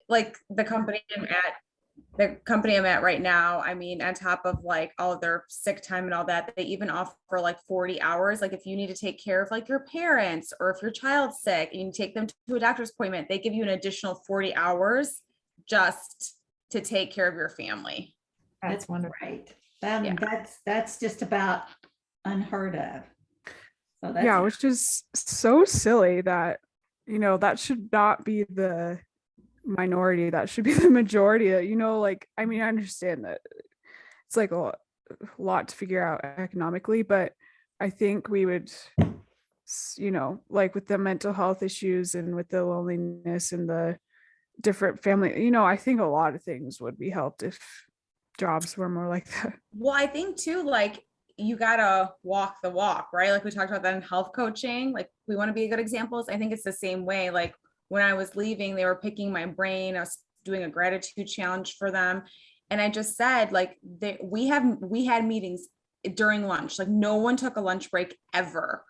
like the company I'm at right now, I mean, on top of like all of their sick time and all that, they even offer like 40 hours. Like if you need to take care of like your parents or if your child's sick and you take them to a doctor's appointment, they give you an additional 40 hours just to take care of your family. That's wonderful. Right. Yeah. That's just about unheard of. So that's Yeah, which is so silly that, that should not be the minority, that should be the majority. Like, I mean, I understand that it's like a lot to figure out economically, but I think we would, like with the mental health issues and with the loneliness and the different family, I think a lot of things would be helped if jobs were more like that. Well, I think too, like you gotta walk the walk, right? Like we talked about that in health coaching. Like we want to be good examples. I think it's the same way. Like when I was leaving, they were picking my brain. I was doing a gratitude challenge for them. And I just said, like, we had meetings during lunch. Like no one took a lunch break ever.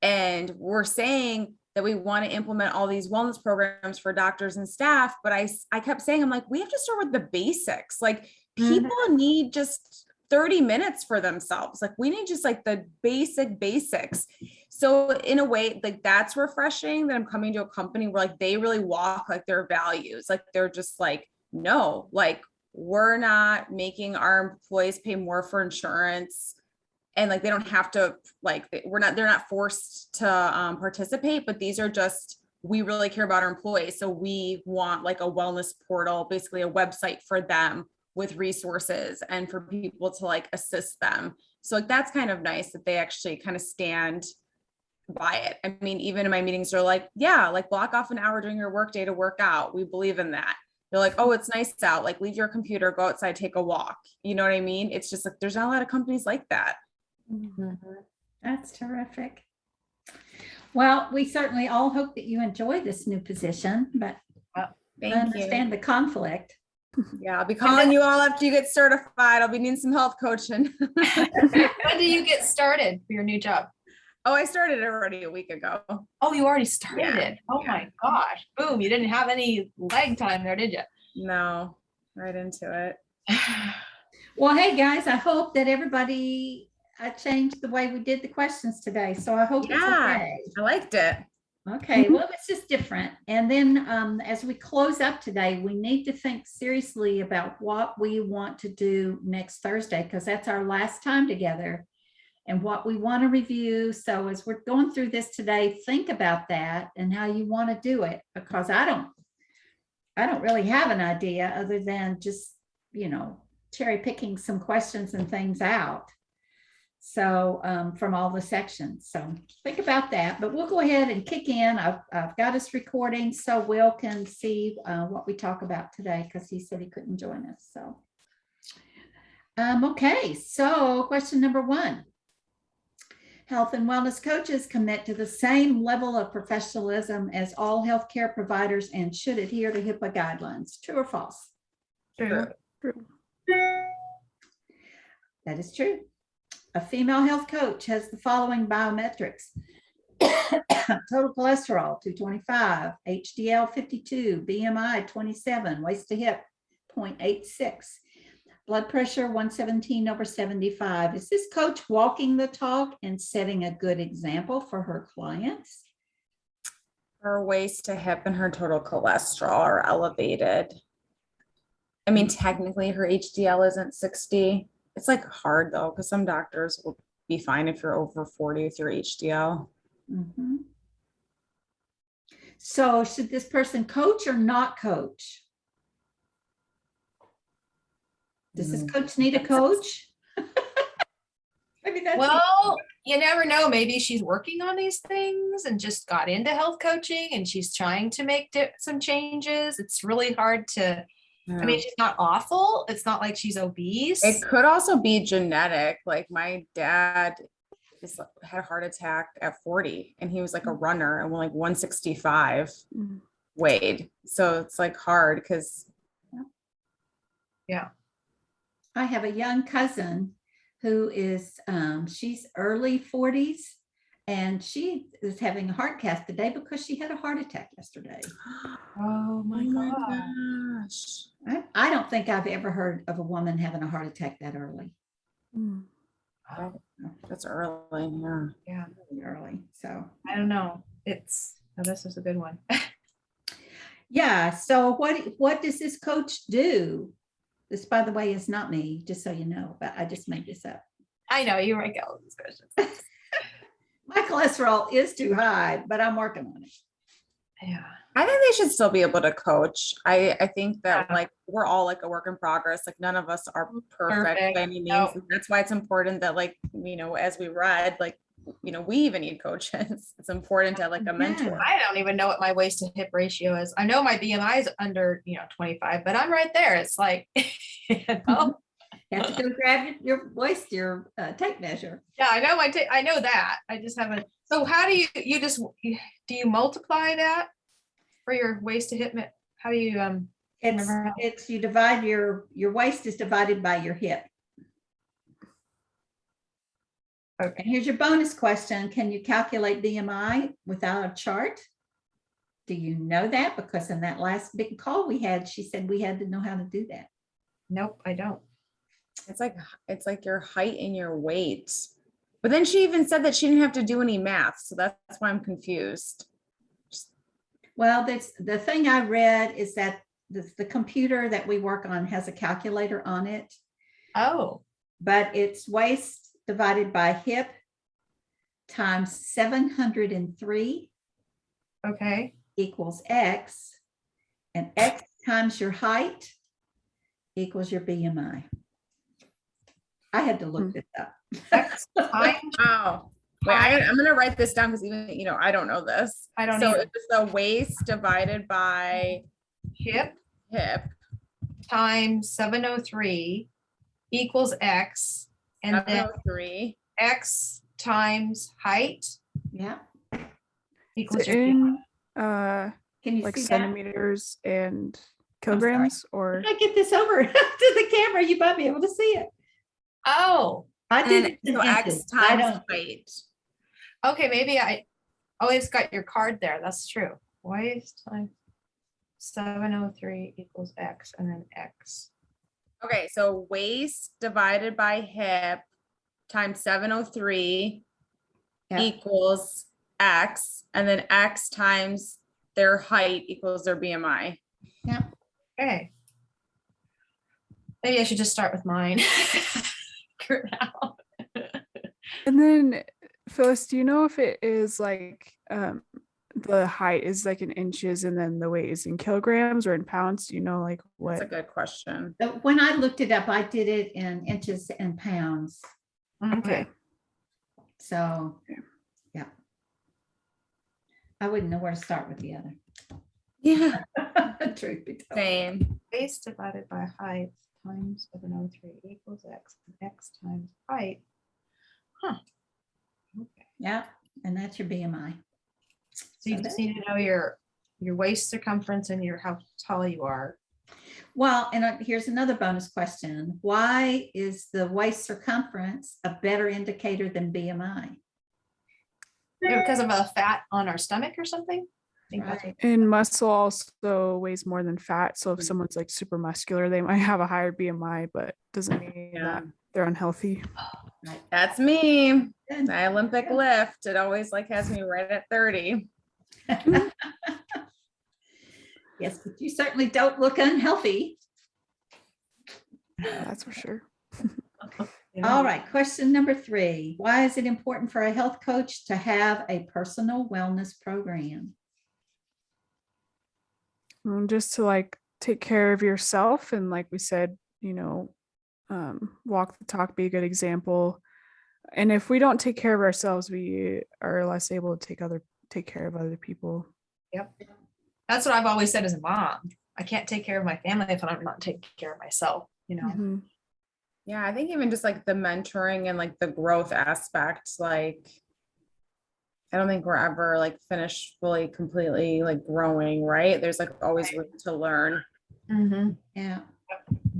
And we're saying that we want to implement all these wellness programs for doctors and staff. But I kept saying, I'm like, we have to start with the basics. Like people need just 30 minutes for themselves. Like we need just like the basics. So in a way, like that's refreshing that I'm coming to a company where like they really walk like their values. Like they're just like, no, like we're not making our employees pay more for insurance. And like they don't have to, like they're not forced to participate, but these are just, we really care about our employees. So we want like a wellness portal, basically a website for them with resources and for people to like assist them. So like that's kind of nice that they actually kind of stand by it. I mean, even in my meetings, they're like, yeah, like block off an hour during your workday to work out. We believe in that. They're like, oh, it's nice out. Like leave your computer, go outside, take a walk. You know what I mean? It's just like, there's not a lot of companies like that. That's terrific. Well, we certainly all hope that you enjoy this new position, but Thank I understand the conflict. Yeah, I'll be calling you all after you get certified. I'll be needing some health coaching. When do you get started for your new job? Oh, I started already a week ago. Oh, you already started. Yeah. Oh my gosh. Boom. You didn't have any lag time there, did you? No, right into it. Well, hey guys, I hope that everybody changed the way we did the questions today. So I hope it's okay. I liked it. Okay, well, it's just different. And then as we close up today, we need to think seriously about what we want to do next Thursday, because that's our last time together and what we want to review. So as we're going through this today, think about that and how you want to do it, because I don't really have an idea other than just, cherry picking some questions and things out. So from all the sections. So think about that, but we'll go ahead and kick in. I've got us recording so Will can see what we talk about today, because he said he couldn't join us. So okay, so question number 1. Health and wellness coaches commit to the same level of professionalism as all healthcare providers and should adhere to HIPAA guidelines. True or false? True. That is true. A female health coach has the following biometrics: total cholesterol 225, HDL 52, BMI 27, waist to hip 0.86, blood pressure 117/75. Is this coach walking the talk and setting a good example for her clients? Her waist to hip and her total cholesterol are elevated. I mean, technically her HDL isn't 60. It's like hard though, because some doctors will be fine if you're over 40 with your HDL. So should this person coach or not coach? Does this coach need a coach? Maybe that's well, you never know. Maybe she's working on these things and just got into health coaching and she's trying to make some changes. It's really hard to, I mean, she's not awful. It's not like she's obese. It could also be genetic. Like my dad had a heart attack at 40 and he was like a runner and like 165 weighed. So it's like hard because. Yeah. I have a young cousin who is, she's early 40s and she is having a heart cath today because she had a heart attack yesterday. Oh my God. gosh. I don't think I've ever heard of a woman having a heart attack that early. Mm. That's early. Yeah. Yeah, Really early. So I don't know. This is a good one. yeah. So what does this coach do? This, by the way, is not me, just so you know, but I just made this up. I know you write all these questions. My cholesterol is too high, but I'm working on it. Yeah. I think they should still be able to coach. I think that Yeah. like we're all like a work in progress. Like none of us are perfect Perfect. by any means. No. And that's why it's important that like, as we read, like, we even need coaches. It's important to have like a mentor. I don't even know what my waist to hip ratio is. I know my BMI is under, 25, but I'm right there. It's like, You have to go grab your waist, your tape measure. yeah, I know I know that. I just haven't. So how do do you multiply that for your waist to hip? How do you remember how- It's you divide your waist is divided by your hip. Okay. And here's your bonus question. Can you calculate BMI without a chart? Do you know that? Because in that last big call we had, she said we had to know how to do that. Nope, I don't. It's like your height and your weight. But then she even said that she didn't have to do any math. So that's why I'm confused. Well, that's the thing I read is that the computer that we work on has a calculator on it, Oh, but it's waist divided by hip times 703 okay. equals X, and X times your height equals your BMI. I had to look this up. X times. Wow. Wait, I'm gonna write this down because even I don't know this. I don't So either. it's the waist divided by Hip hip. times 703 equals X, and then 703. X times height Yeah. equals your In Can you like see that? centimeters and kilograms, or If I get this over to the camera, you might be able to see it. Oh, I And did then it in so X inches. I times don't. height. okay. Maybe I always got your card there. That's true. Waist times 703 equals X, and then X. Okay, so waist divided by hip times 703 Yeah. equals X, and then X times their height equals their BMI. Yeah. Okay. Maybe I should just start with mine. Figure it out. and then Phyllis, do you know if it is like the height is like in inches and then the weight is in kilograms or in pounds? Do you know like That's a what? good question. When I looked it up, I did it in inches and pounds. Okay. So, yeah. I wouldn't know where to start with the other. Yeah, Truth be told. same. Waist divided by height times 703 equals X, and X times height. Huh. Okay. Yeah, and that's your BMI. So you So just that- need to know your waist circumference and how tall you are. Well, and here's another bonus question. Why is the waist circumference a better indicator than BMI? Because of a fat on our stomach or something? I think that's Right. And muscle also weighs more than fat. So if someone's like super muscular, they might have a higher BMI, but doesn't mean Yeah. that they're unhealthy. Right. That's me. Good. My Olympic lift. It always like has me right at 30. Yes, but you certainly don't look unhealthy. That's for sure. All right, question number 3. Why is it important for a health coach to have a personal wellness program? Just to like take care of yourself and like we said, walk the talk, be a good example. And if we don't take care of ourselves, we are less able to take care of other people. Yep. That's what I've always said as a mom. I can't take care of my family if I'm not taking care of myself, Mhm. Yeah, I think even just like the mentoring and like the growth aspect, like I don't think we're ever like finished fully, completely like growing, right? There's like always room to learn. Mm-hmm. Yeah.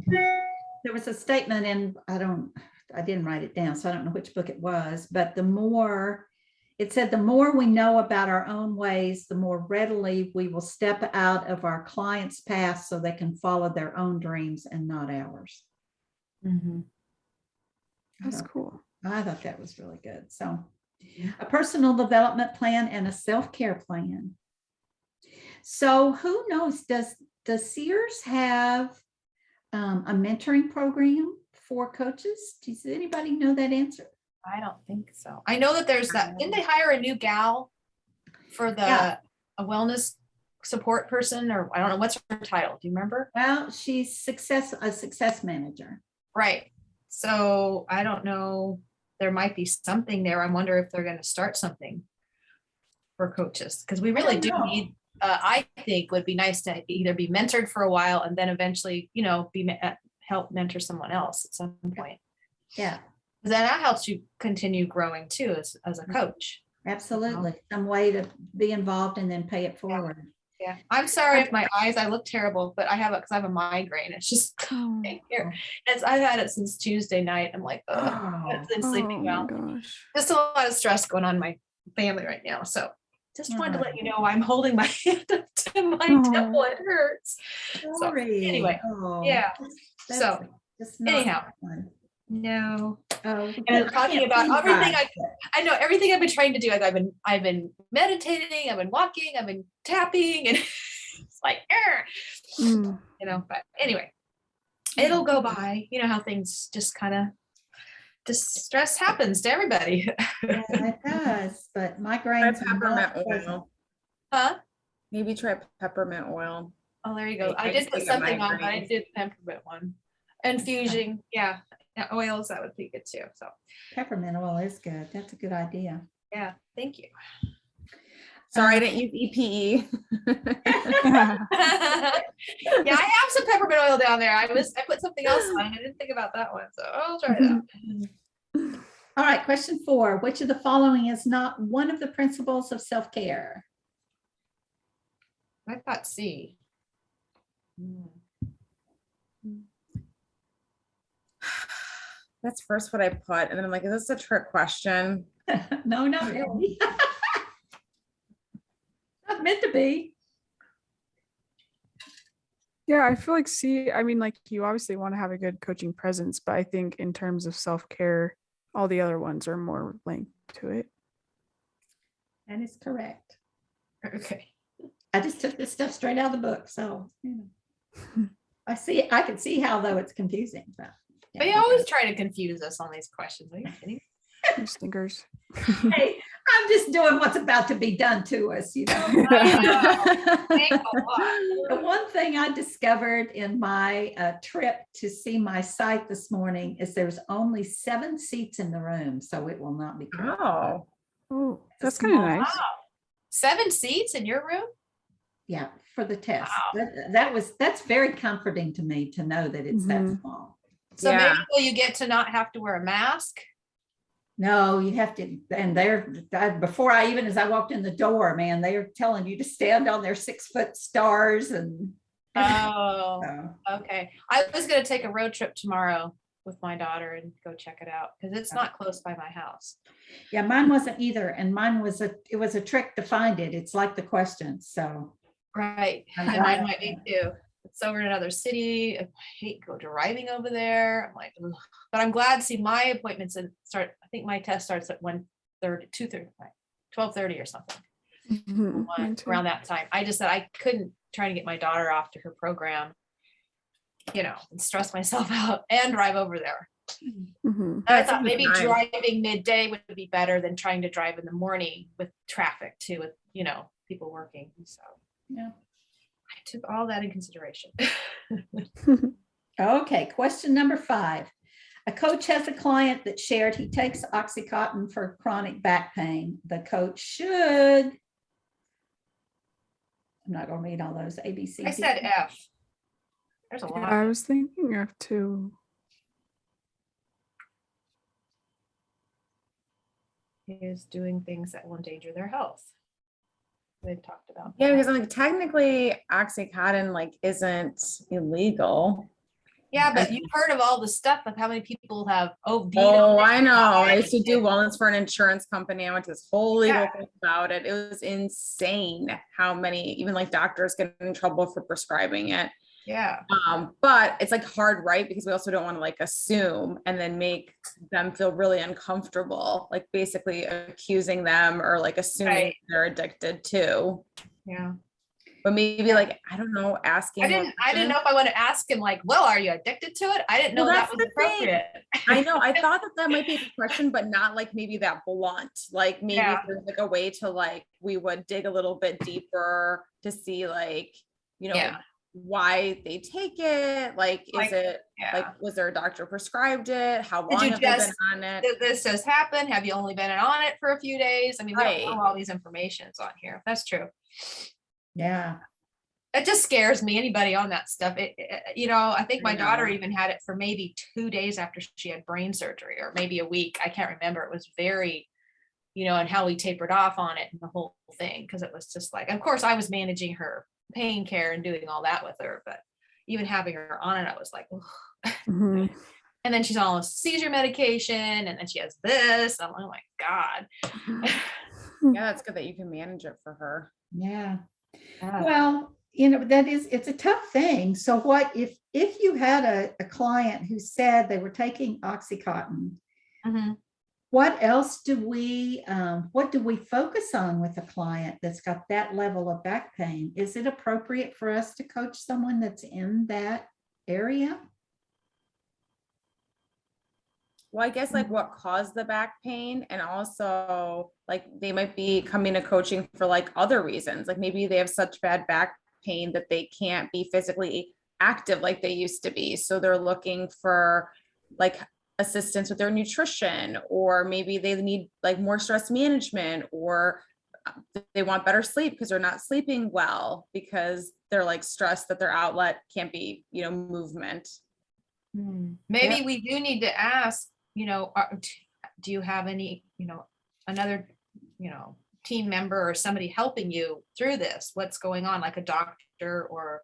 There was a statement in, I didn't write it down, so I don't know which book it was, but the more it said, the more we know about our own ways, the more readily we will step out of our clients' path so they can follow their own dreams and not ours. Mhm. That's cool. I thought that was really good. So a personal development plan and a self-care plan. So who knows, does Sears have a mentoring program for coaches? Does anybody know that answer? I don't think so. I know that there's that, didn't they hire a new gal for Yeah. a wellness support person, or I don't know, what's her title? Do you remember? Well, she's a success manager. Right. So I don't know. There might be something there. I wonder if they're going to start something for coaches, because we really do need, I think would be nice to either be mentored for a while and then eventually, help mentor someone else at some point. Yeah, Then that helps you continue growing too as a coach. absolutely. Some way to be involved and then pay it forward. Yeah. I'm sorry if my eyes, I look terrible, but I have a migraine. It's just Oh, here. I've had it since Tuesday night. I'm like, oh, I've been sleeping my well. gosh. Just a lot of stress going on in my family right now. So just wanted to let you know I'm holding my hand up to my temple. It hurts. Sorry. So anyway, Oh, yeah. that's So just not anyhow. fun. No. Oh, And I talking can't about see everything that. I know everything I've been trying to do. Like I've been meditating, I've been walking, I've been tapping, and it's like, but anyway, it'll go by. You know how things just kind of stress happens to everybody. Yeah, it does, but Try migraines are peppermint not pleasant. oil. Huh? Maybe try peppermint oil. Oh, there you go. I I did just put get something on, but I migraines. did peppermint one. Infusing, yeah. Oils, that would be good too. So Peppermint oil is good. That's a good idea. yeah, thank you. Sorry, I didn't use EPE. Yeah, I have some peppermint oil down there. I put something else on. I didn't think about that one, so I'll try that. All right, question 4. Which of the following is not one of the principles of self-care? I thought C. That's first what I put. And then I'm like, is this a trick question? No, not really. Not meant to be. Yeah, I feel like I mean, like you obviously want to have a good coaching presence, but I think in terms of self-care, all the other ones are more linked to it. That is correct. Okay. I just took this stuff straight out of the book, so I can see how though it's confusing, but They always try to confuse us on these questions. Are you kidding? You stinkers. hey, I'm just doing what's about to be done to us, you know. Thanks a lot. The one thing I discovered in my trip to see my site this morning is there's only 7 seats in the room, so it will not be crowded. Oh, Oh, that's kind of nice. Wow. 7 seats in your room? Yeah, for the test. Wow. That's very comforting to me to know that it's that small. So Yeah. maybe will you get to not have to wear a mask? No, you have to, and as I walked in the door, man, they are telling you to stand on their 6-foot stars and. Oh, So, okay. I was going to take a road trip tomorrow with my daughter and go check it out because it's not close by my house. yeah, mine wasn't either, and mine was it was a trick to find it. It's like the questions, so. Right. I'm And glad mine might be too. It's over in another city. I hate go driving over there. I'm like, ugh. But I'm glad. See, my appointments start. I think my test starts at 1:30, 2:30, 12:30 or something. Mine too. Around that time. I just said I couldn't try to get my daughter off to her program, and stress myself out and drive over there. Mhm. I thought maybe Nice. driving midday would be better than trying to drive in the morning with traffic too, with people working. So Yeah. I took all that in consideration. Okay, question number 5. A coach has a client that shared he takes Oxycontin for chronic back pain. The coach should. I'm not going to read all those A, B, C. I D. said F. There's a Yeah, lot. I was thinking of two. Is doing things that will endanger their health. They've talked about. Yeah, that. because like technically Oxycontin isn't illegal. Yeah, but you've heard of all the stuff of how many people have OD'd. Oh, I know. I used to do wellness for an insurance company. I went to this whole legal Yeah. thing about it. It was insane how many, even like doctors get in trouble for prescribing it. Yeah. But it's like hard, right? Because we also don't want to like assume and then make them feel really uncomfortable, like basically accusing them or like assuming Right. they're addicted too. Yeah. But maybe like, I don't know, asking. I didn't know if I want to ask him like, well, are you addicted to it? I didn't know Well, that that's was the thing. appropriate. I know. I thought that that might be a good question, but not like maybe that blunt. Like maybe Yeah. if there's like a way to like we would dig a little bit deeper to see like, you know, Yeah. why they take it. Like, is Like, it yeah. like was there a doctor prescribed it? How Did long you have they been just- on it? This has happened. Have you only been on it for a few days? I mean, we don't Right. know all these informations on here. That's true. Yeah. It just scares me, anybody on that stuff. You know, I think I my daughter know. even had it for maybe 2 days after she had brain surgery, or maybe a week. I can't remember. It was very, you know, and how we tapered off on it and the whole thing. Cause it was just like, of course I was managing her pain care and doing all that with her, but even having her on it, I was like, ugh. Mhm. And then she's on seizure medication, and then she has this. I'm like, oh my God. Yeah, that's good that you can manage it for her. Yeah. Yeah. Well, you know, it's a tough thing. So what if you had a client who said they were taking Oxycontin, Mhm. what else what do we focus on with a client that's got that level of back pain? Is it appropriate for us to coach someone that's in that area? Well, I guess like what caused the back pain, and also like they might be coming to coaching for like other reasons. Like maybe they have such bad back pain that they can't be physically active like they used to be. So they're looking for like assistance with their nutrition, or maybe they need like more stress management, or they want better sleep because they're not sleeping well because they're like stressed that their outlet can't be, you know, movement. Maybe Yep. we do need to ask, you know, do you have any, you know, another, you know, team member or somebody helping you through this? What's going on, like a doctor or,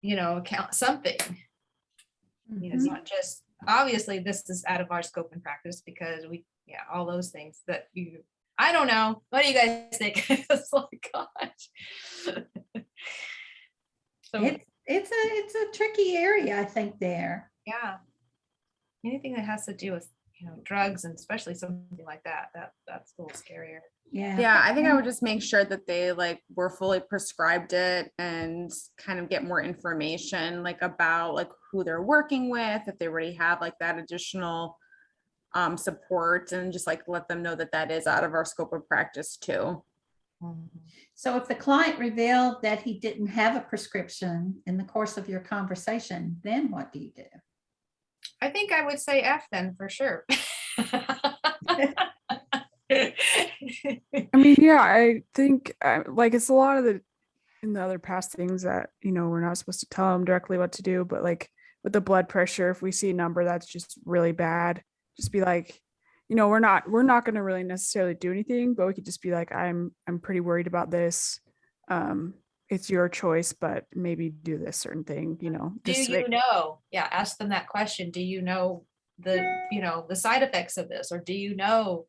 you know, something. You know, it's not just, obviously this is out of our scope and practice because yeah, all those things that I don't know. What do you guys think? It's like, gosh. So It's a tricky area, I think there. yeah, anything that has to do with, you know, drugs, and especially something like that's a little scarier. Yeah, I think I would just make sure that they like were fully prescribed it and kind of get more information like about like who they're working with, if they already have like that additional support, and just like let them know that that is out of our scope of practice too. So if the client revealed that he didn't have a prescription in the course of your conversation, then what do you do? I think I would say F then for sure. I mean, yeah, I think like it's a lot of in the other past things that, you know, we're not supposed to tell them directly what to do, but like with the blood pressure, if we see a number that's just really bad, just be like, you know, we're not going to really necessarily do anything, but we could just be like, I'm pretty worried about this. It's your choice, but maybe do this certain thing, you know. Do you know? Yeah, ask them that question. Do you know the side effects of this, or do you know,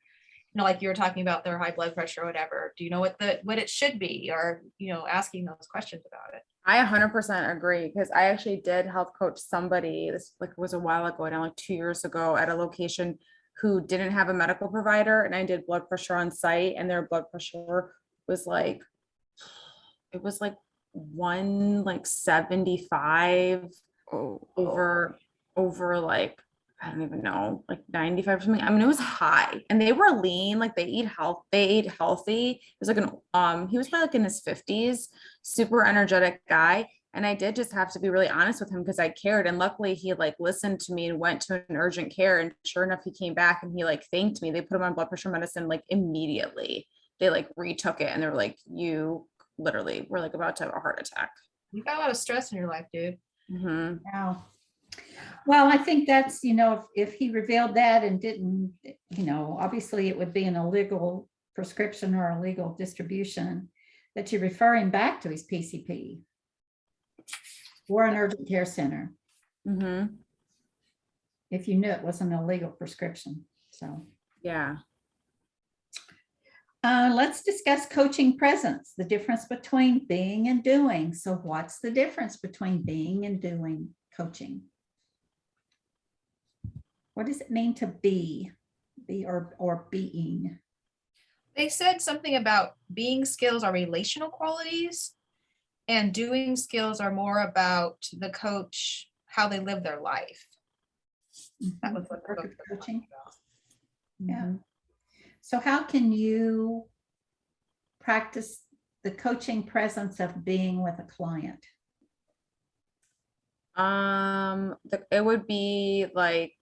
like you were talking about their high blood pressure or whatever, do you know what it should be, or, you know, asking those questions about it. I 100% agree, because I actually did health coach somebody, this like was a while ago now, like 2 years ago, at a location who didn't have a medical provider, and I did blood pressure on site, and their blood pressure was like, it was like 175 over like, I don't even know, like 95 or something. I mean, it was high, and they were lean, like they ate healthy. It was like he was probably like in his 50s, super energetic guy. And I did just have to be really honest with him because I cared. And luckily he like listened to me and went to an urgent care. And sure enough, he came back and he like thanked me. They put him on blood pressure medicine like immediately. They like retook it, and they were like, you literally were like about to have a heart attack. You got a lot of stress in your life, dude. Mm-hmm. Wow. Well, I think that's, you know, if he revealed that and didn't, you know, obviously it would be an illegal prescription or illegal distribution, that you refer him back to his PCP or an urgent care center. Mm-hmm. if you knew it was an illegal prescription. So Yeah. let's discuss coaching presence, the difference between being and doing. So what's the difference between being and doing coaching? What does it mean to be or being? They said something about being skills are relational qualities and doing skills are more about the coach, how they live their life. That was what the Work book of was coaching. talking about. Yeah. Mhm. So how can you practice the coaching presence of being with a client? It would be like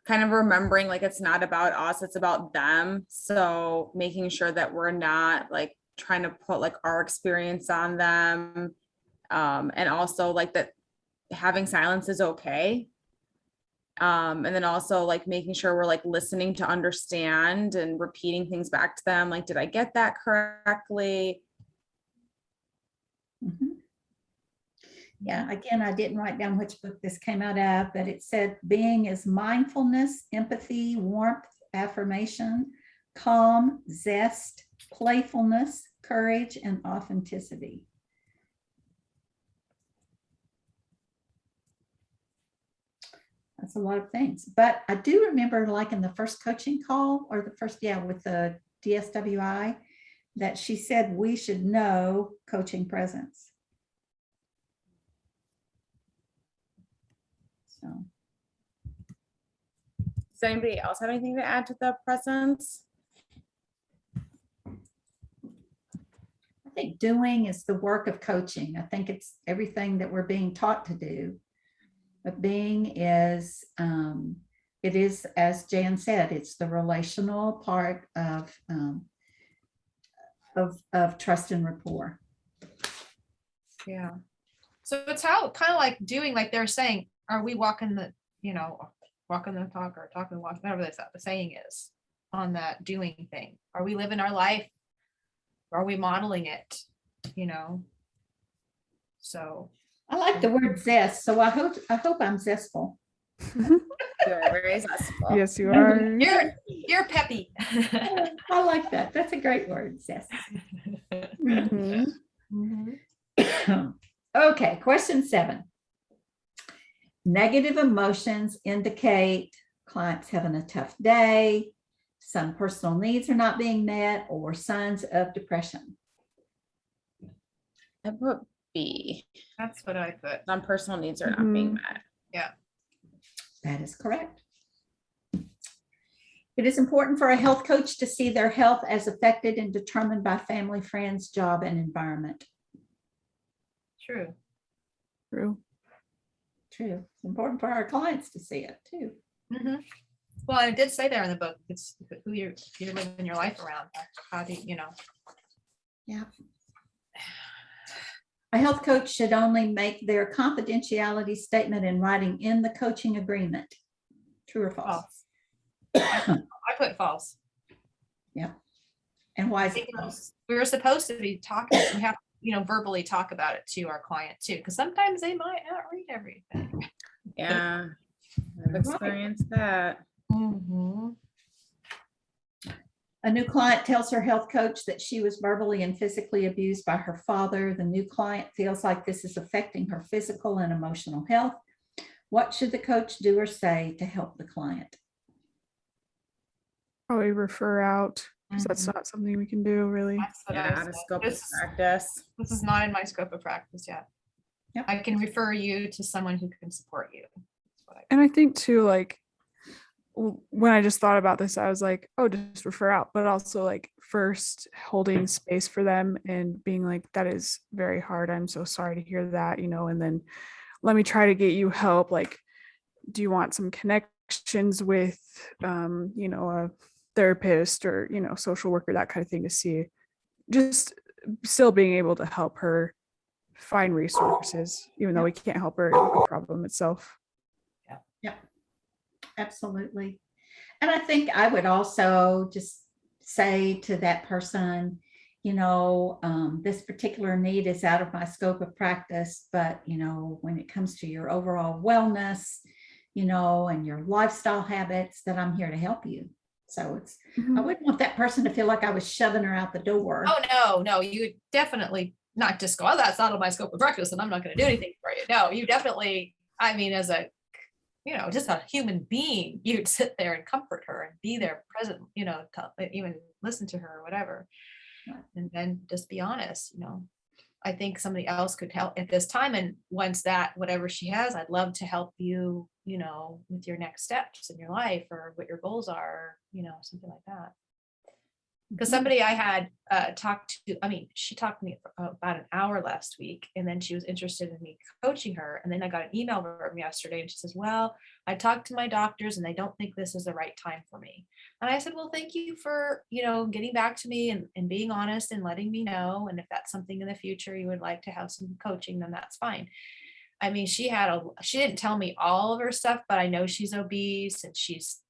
kind of remembering like it's not about us, it's about them. So making sure that we're not like trying to put like our experience on them. And also like that having silence is okay. And then also like making sure we're like listening to understand and repeating things back to them. Like, did I get that correctly? Mhm. Yeah, again, I didn't write down which book this came out of, but it said being is mindfulness, empathy, warmth, affirmation, calm, zest, playfulness, courage, and authenticity. That's a lot of things, but I do remember like in the first coaching call or the first, with the DSWI, that she said we should know coaching presence. So Does anybody else have anything to add to the presence? I think doing is the work of coaching. I think it's everything that we're being taught to do. But being is, it is, as Jan said, it's the relational part of trust and rapport. Yeah. So it's how kind of like doing, like they're saying, are we walking the, walking the talk or talking the walk, whatever the saying is on that doing thing. Are we living our life? Are we modeling it? So I like the word zest, so I hope I'm zestful. You're very zestful. Yes, you are. you're peppy. I like that. That's a great word, zest. Mhm. Okay, question 7. Negative emotions indicate clients having a tough day, some personal needs are not being met, or signs of depression. I put B. That's what I put. Some personal needs are not being Mhm. met. Yeah. That is correct. It is important for a health coach to see their health as affected and determined by family, friends, job, and environment. True. True. True. It's important for our clients to see it too. Mm-hmm. Well, I did say there in the book, it's who you're living your life around. How do you know? Yeah. A health coach should only make their confidentiality statement in writing in the coaching agreement. True or false? False. I put false. Yeah. And why I is it think false? we were supposed to be talking. We have verbally talk about it to our client too, because sometimes they might not read everything. Yeah, I've experienced that. Mm-hmm. A new client tells her health coach that she was verbally and physically abused by her father. The new client feels like this is affecting her physical and emotional health. What should the coach do or say to help the client? Probably refer out because that's not something we can do really. That's what Yeah, I out of said. scope of practice. This is not in my scope of practice yet. Yep. I can refer you to someone who can support you. And I think too, like when I just thought about this, I was like, oh, just refer out, but also like first holding space for them and being like, that is very hard. I'm so sorry to hear that, and then let me try to get you help. Like, do you want some connections with, a therapist or, social worker, that kind of thing, to see, just still being able to help her find resources, even though we can't help her with the problem itself. Yeah, absolutely. And I think I would also just say to that person, this particular need is out of my scope of practice, but, when it comes to your overall wellness, and your lifestyle habits, that I'm here to help you. So I Mhm. wouldn't want that person to feel like I was shoving her out the door. Oh, no, you would definitely not just go, oh, that's out of my scope of practice and I'm not going to do anything for you. No, you definitely, I mean, as a, just a human being, you'd sit there and comfort her and be there present, even listen to her or whatever. Right. And then just be honest, I think somebody else could help at this time. And once that, whatever she has, I'd love to help you, with your next steps in your life or what your goals are, something like that. Because somebody I had talked to, she talked to me for about an hour last week, and then she was interested in me coaching her. And then I got an email from yesterday, and she says, well, I talked to my doctors and they don't think this is the right time for me. And I said, well, thank you for, getting back to me and being honest and letting me know. And if that's something in the future you would like to have some coaching, then that's fine. She didn't tell me all of her stuff, but I know she's obese and she's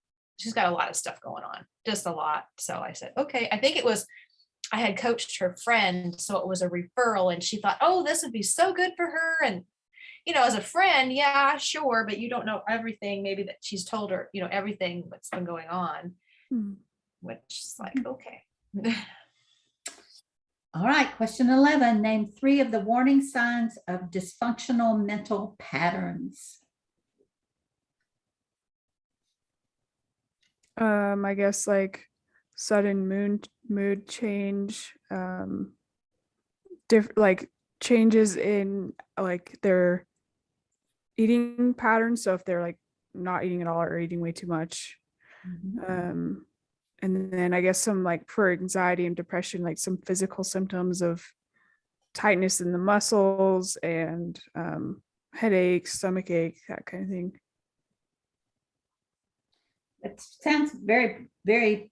got a lot of stuff going on, just a lot. So I said, okay, I had coached her friend, so it was a referral, and she thought, oh, this would be so good for her. And, as a friend, yeah, sure. But you don't know everything, maybe that she's told her, everything that's been going on, Mhm. which is like, okay. All right, question 11, name 3 of the warning signs of dysfunctional mental patterns. I guess like sudden mood change, like changes in like their eating patterns. So if they're like not eating at all or eating way too much, and then I guess some like for anxiety and depression, like some physical symptoms of tightness in the muscles and headaches, stomach ache, that kind of thing. It sounds very, very,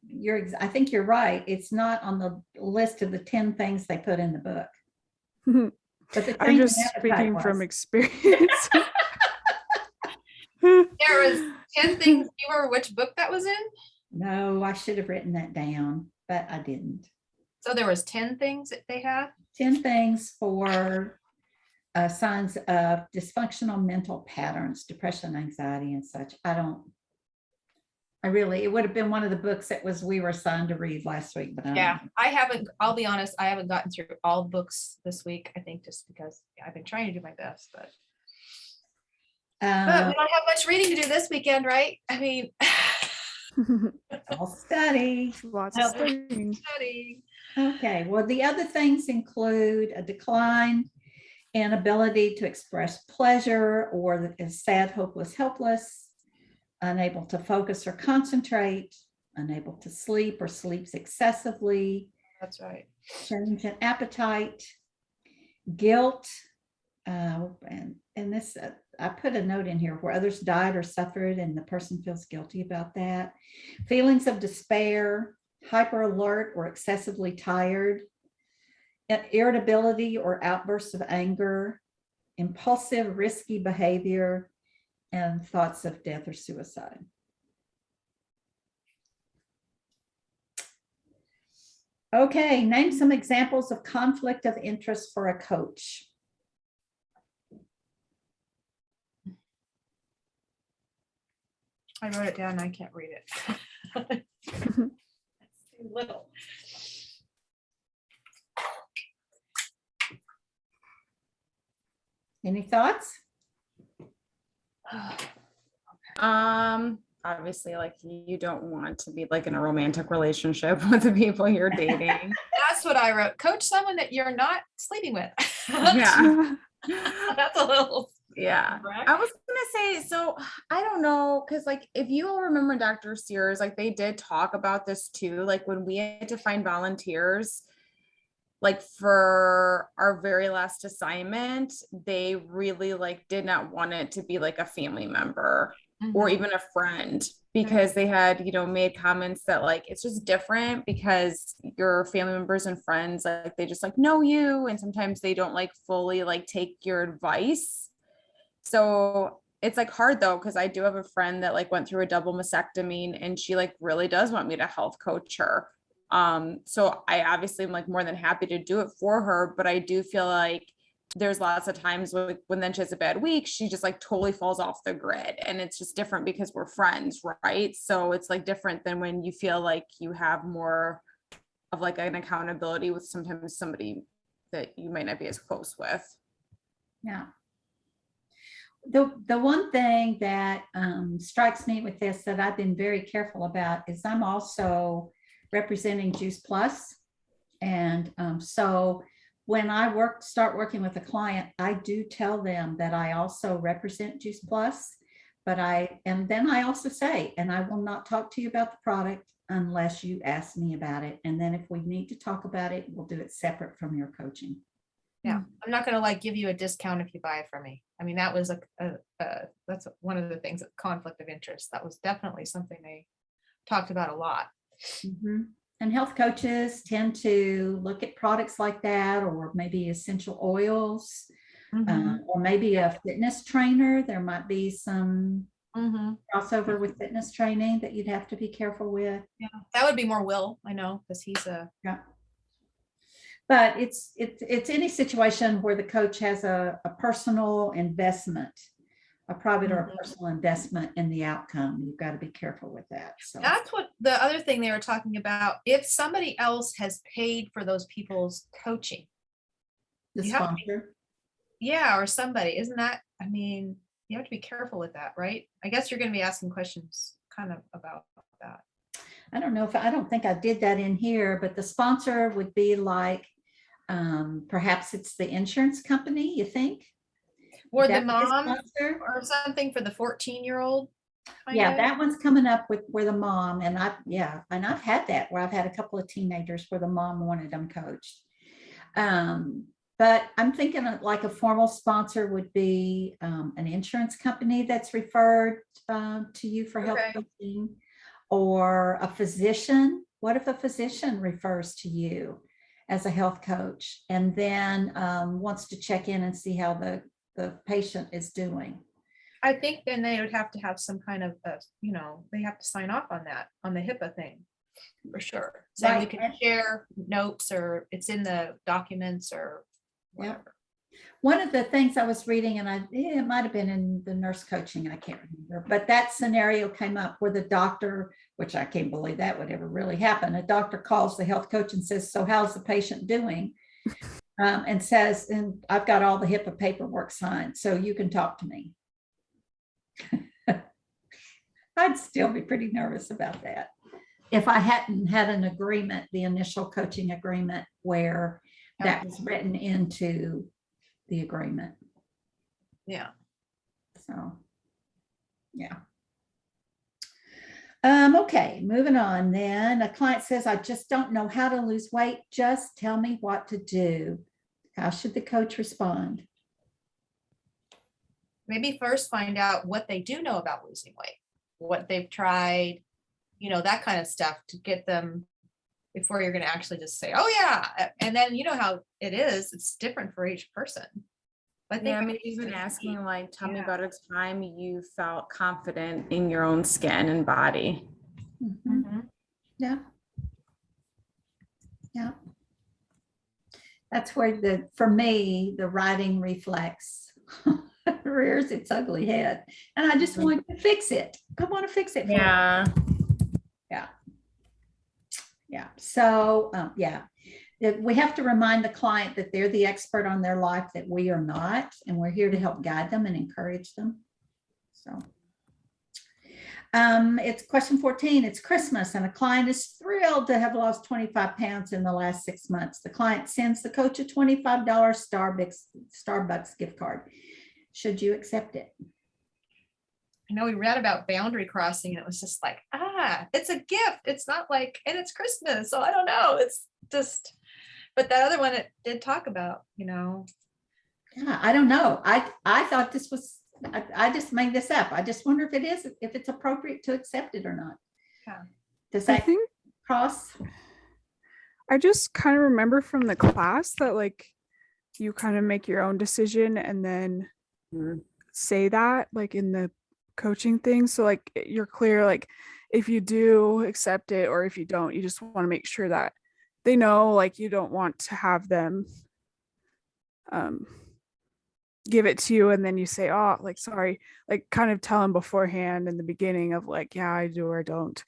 I think you're right. It's not on the list of the 10 things they put in the book. But the I'm just speaking from experience. There was 10 things. Do you remember which book that was in? No, I should have written that down, but I didn't. So there was 10 things that they had? 10 things for signs of dysfunctional mental patterns, depression, anxiety, and such. It would have been one of the books that we were assigned to read last week, but I'll be honest, I haven't gotten through all the books this week, I think just because I've been trying to do my best, but we don't have much reading to do this weekend, right? I'll study. Lots of studying. Okay, well, the other things include a decline in ability to express pleasure or is sad, hopeless, helpless, unable to focus or concentrate, unable to sleep or sleeps excessively. That's right. Change in appetite, guilt, and this, I put a note in here where others died or suffered and the person feels guilty about that. Feelings of despair, hyper alert or excessively tired, irritability or outbursts of anger, impulsive, risky behavior, and thoughts of death or suicide. Okay, name some examples of conflict of interest for a coach. I wrote it down. I can't read it. It's too little. Any thoughts? Obviously, like you don't want to be like in a romantic relationship with the people you're dating. That's what I wrote. Coach someone that you're not sleeping with. Yeah. That's a little. Yeah. I was gonna say, so I don't know, because like if you all remember Dr. Sears, like they did talk about this too. Like when we had to find volunteers, like for our very last assignment, they really like did not want it to be like a family member or even a friend, because they had, made comments that like it's just different because your family members and friends, like they just like know you, and sometimes they don't like fully like take your advice. So it's like hard though, because I do have a friend that like went through a double mastectomy and she like really does want me to health coach her. So I obviously am like more than happy to do it for her, but I do feel like there's lots of times when then she has a bad week, she just like totally falls off the grid, and it's just different because we're friends, right? So it's like different than when you feel like you have more of like an accountability with sometimes somebody that you might not be as close with. Yeah. The one thing that strikes me with this that I've been very careful about is I'm also representing Juice Plus. And so when I start working with a client, I do tell them that I also represent Juice Plus, and then I also say, and I will not talk to you about the product unless you ask me about it. And then if we need to talk about it, we'll do it separate from your coaching. Yeah, I'm not gonna like give you a discount if you buy it from me. I mean, that was that's one of the things, conflict of interest. That was definitely something they talked about a lot. Mhm. And health coaches tend to look at products like that, or maybe essential oils, or maybe a fitness trainer. There might be some crossover with fitness training that you'd have to be careful with. Yeah, that would be more Will, I know, because he's Yeah. But it's any situation where the coach has a personal investment, a private or a personal investment in the outcome. You've got to be careful with that. So that's what the other thing they were talking about. If somebody else has paid for those people's coaching, the you have to be- sponsor. yeah, or somebody, isn't that? I mean, you have to be careful with that, right? I guess you're going to be asking questions kind of about that. I don't know if I don't think I did that in here, but the sponsor would be like perhaps it's the insurance company, you think? Or Would the that be a mom sponsor? or something for the 14-year-old. Yeah, that one's coming up with where the mom, and I've had that where I've had a couple of teenagers where the mom wanted them coached. But I'm thinking of like a formal sponsor would be an insurance company that's referred to you for health coaching, or a physician. What if a physician refers to you as a health coach and then wants to check in and see how the patient is doing? I think then they would have to have some kind of, they have to sign off on that, on the HIPAA thing, for sure. So we can share notes, or it's in the documents or whatever. One of the things I was reading, and it might have been in the nurse coaching, I can't remember, but that scenario came up where the doctor, which I can't believe that would ever really happen, a doctor calls the health coach and says, so how's the patient doing? And says, and I've got all the HIPAA paperwork signed, so you can talk to me. I'd still be pretty nervous about that if I hadn't had an agreement, the initial coaching agreement, where that was written into the agreement. Yeah. So, yeah. Okay, moving on then. A client says, I just don't know how to lose weight. Just tell me what to do. How should the coach respond? Maybe first find out what they do know about losing weight, what they've tried, that kind of stuff, to get them before you're going to actually just say, oh yeah. And then you know how it is. It's different for each person. But yeah, maybe even asking like, tell me about a time you felt confident in your own skin and body. Yeah. Yeah. That's where for me, the writing reflex rears its ugly head. And I just want to fix it. I want to fix it. Yeah. Yeah. So, we have to remind the client that they're the expert on their life, that we are not, and we're here to help guide them and encourage them. So, it's question 14. It's Christmas and a client is thrilled to have lost 25 pounds in the last 6 months. The client sends the coach a $25 Starbucks gift card. Should you accept it? I know we read about boundary crossing, and it was just like, it's a gift. It's not like, and it's Christmas. So I don't know. It's just, but that other one, it did talk about, Yeah, I don't know. I thought this was, I just made this up. I just wonder if it's appropriate to accept it or not. Yeah. Does that cross? I just kind of remember from the class that like you kind of make your own decision and then say that like in the coaching thing. So like you're clear, like if you do accept it or if you don't, you just want to make sure that they know, like, you don't want to have them um give it to you and then you say, oh, like, sorry, like kind of tell them beforehand in the beginning of like, yeah, I do or don't,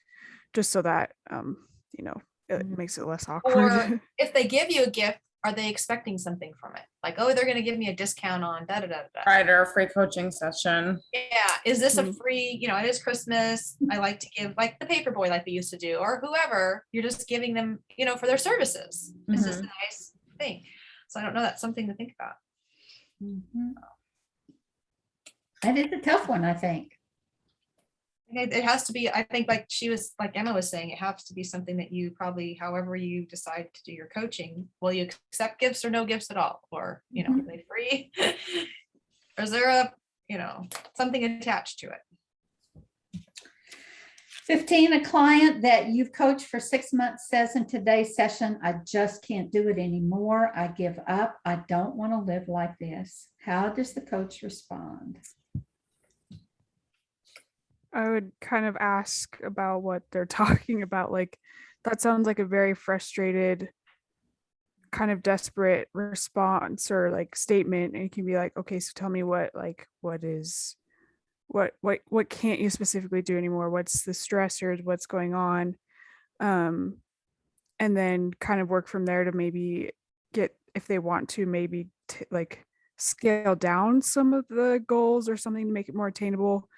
just so that you know, it makes it less awkward. Or if they give you a gift, are they expecting something from it? Like, oh, they're going to give me a discount on da da da da. Right, or a free coaching session. Yeah. Is this a Mhm. free, it is Christmas. I like to give like the paperboy like we used to do, or whoever. You're just giving them, for their services. It's just a nice thing. So I don't know. That's something to think about. Mhm. That is a tough one, I think. It has to be, I think, like Emma was saying, it has to be something that you probably, however you decide to do your coaching, will you accept gifts or no gifts at all? Or, are they free? Or is there something attached to it? 15, a client that you've coached for 6 months says in today's session, I just can't do it anymore. I give up. I don't want to live like this. How does the coach respond? I would kind of ask about what they're talking about. Like, that sounds like a very frustrated, kind of desperate response or like statement. And you can be like, okay, so tell me what can't you specifically do anymore? What's the stressors? What's going on? And then kind of work from there to maybe get, if they want to, maybe like scale down some of the goals or something to make it more attainable.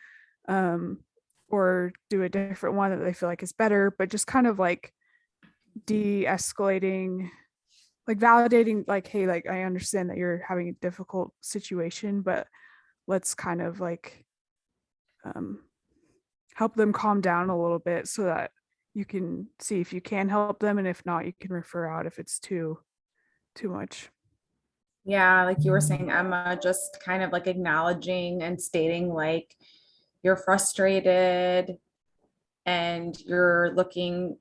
Or do a different one that they feel like is better, but just kind of like de-escalating, like validating, like, hey, like, I understand that you're having a difficult situation, but let's kind of like help them calm down a little bit so that you can see if you can help them, and if not, you can refer out if it's too much. Yeah, like you were saying, Emma, just kind of like acknowledging and stating like you're frustrated and you're looking,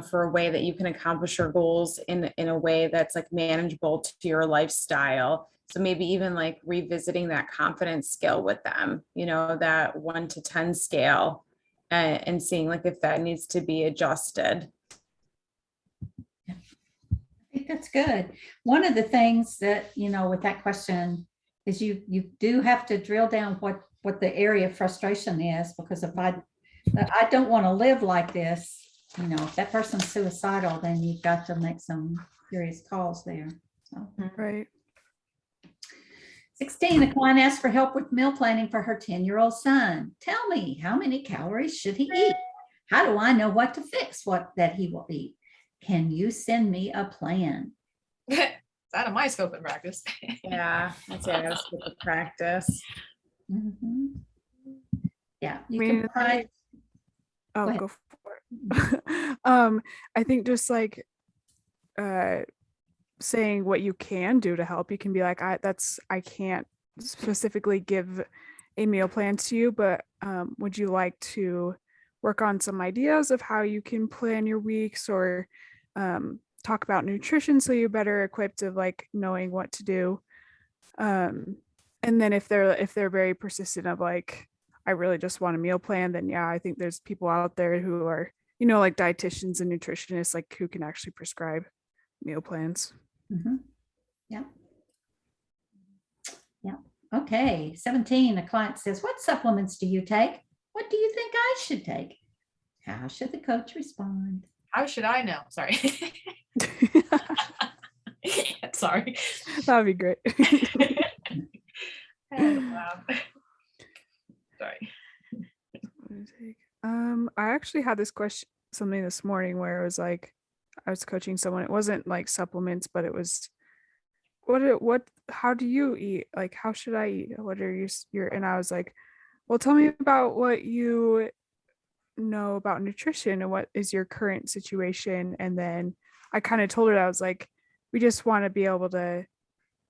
for a way that you can accomplish your goals in a way that's like manageable to your lifestyle. So maybe even like revisiting that confidence scale with them, that 1 to 10 scale, and seeing like if that needs to be adjusted. I think that's good. One of the things that, with that question is you do have to drill down what the area of frustration is, because if I don't want to live like this, if that person's suicidal, then you've got to make some serious calls there. So. Right. 16, a client asked for help with meal planning for her 10-year-old son. Tell me, how many calories should he eat? How do I know what to fix that he will eat? Can you send me a plan? It's out of my scope and practice. Yeah, I'd say I gotta skip the practice. Mhm. Yeah, you I can mean, provide. Oh, ahead. go for it. I think just like saying what you can do to help. You can be like, I can't specifically give a meal plan to you, but would you like to work on some ideas of how you can plan your weeks, or talk about nutrition so you're better equipped of like knowing what to do. And then if they're very persistent of like, I really just want a meal plan, then yeah, I think there's people out there who are, like dietitians and nutritionists, like who can actually prescribe meal plans. Mhm. Yeah. Yeah. Okay. 17, a client says, what supplements do you take? What do you think I should take? How should the coach respond? How should I know? Sorry. Sorry. That'd be great. Sorry. I actually had this question, something this morning where it was like, I was coaching someone. It wasn't like supplements, but it was how do you eat? Like, how should I eat? What are your, and I was like, well, tell me about what you know about nutrition and what is your current situation. And then I kind of told her, I was like, we just want to be able to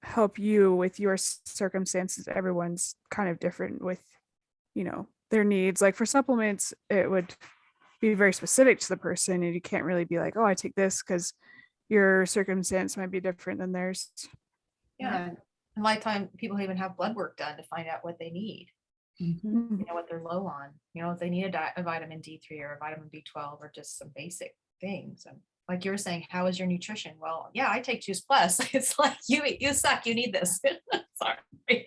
help you with your circumstances. Everyone's kind of different with, their needs. Like for supplements, it would be very specific to the person, and you can't really be like, oh, I take this because your circumstance might be different than theirs. Yeah. And a lot of time people even have blood work done to find out what they need. Mhm. you know, what they're low on, you know, if they need a vitamin D3 or a vitamin B12 or just some basic things. And like you were saying, how is your nutrition? Well, yeah, I take Juice Plus. It's like, you suck, you need this. Sorry.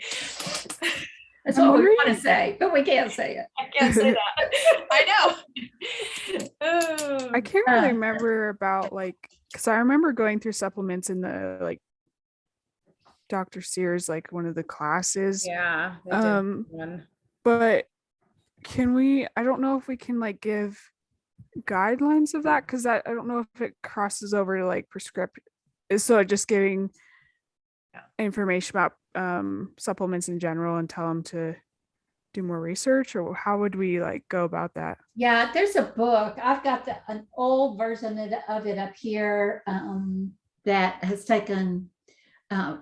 That's I'm what we wondering- want to say, but we can't say it. I can't say that. I know. Oh. I can't really remember about like, because I remember going through supplements in the like Dr. Sears, like one of the classes. Yeah. They did one. But can we, I don't know if we can like give guidelines of that, because I don't know if it crosses over to like prescription. So just giving information about supplements in general and tell them to do more research, or how would we like go about that? Yeah, there's a book. I've got an old version of it up here that has taken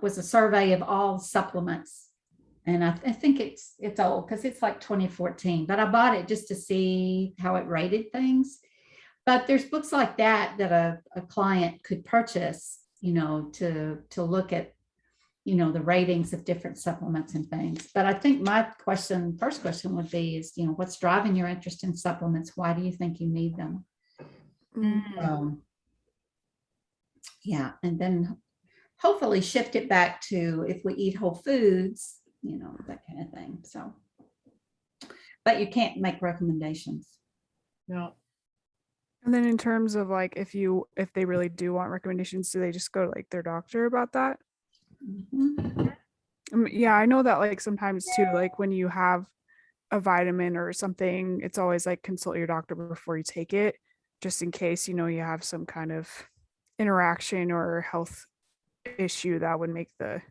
was a survey of all supplements, and I think it's old because it's like 2014. But I bought it just to see how it rated things. But there's books like that a client could purchase, you know, to look at, you know, the ratings of different supplements and things. But I think my first question would be is, you know, what's driving your interest in supplements? Why do you think you need them? Yeah. And then hopefully shift it back to if we eat whole foods, you know, that kind of thing. So, but you can't make recommendations. No. And then in terms of like, if they really do want recommendations, do they just go to like their doctor about that? Mhm. Yeah, I know that like sometimes too, like when you have a vitamin or something, it's always like consult your doctor before you take it, just in case, you know, you have some kind of interaction or health issue that would make the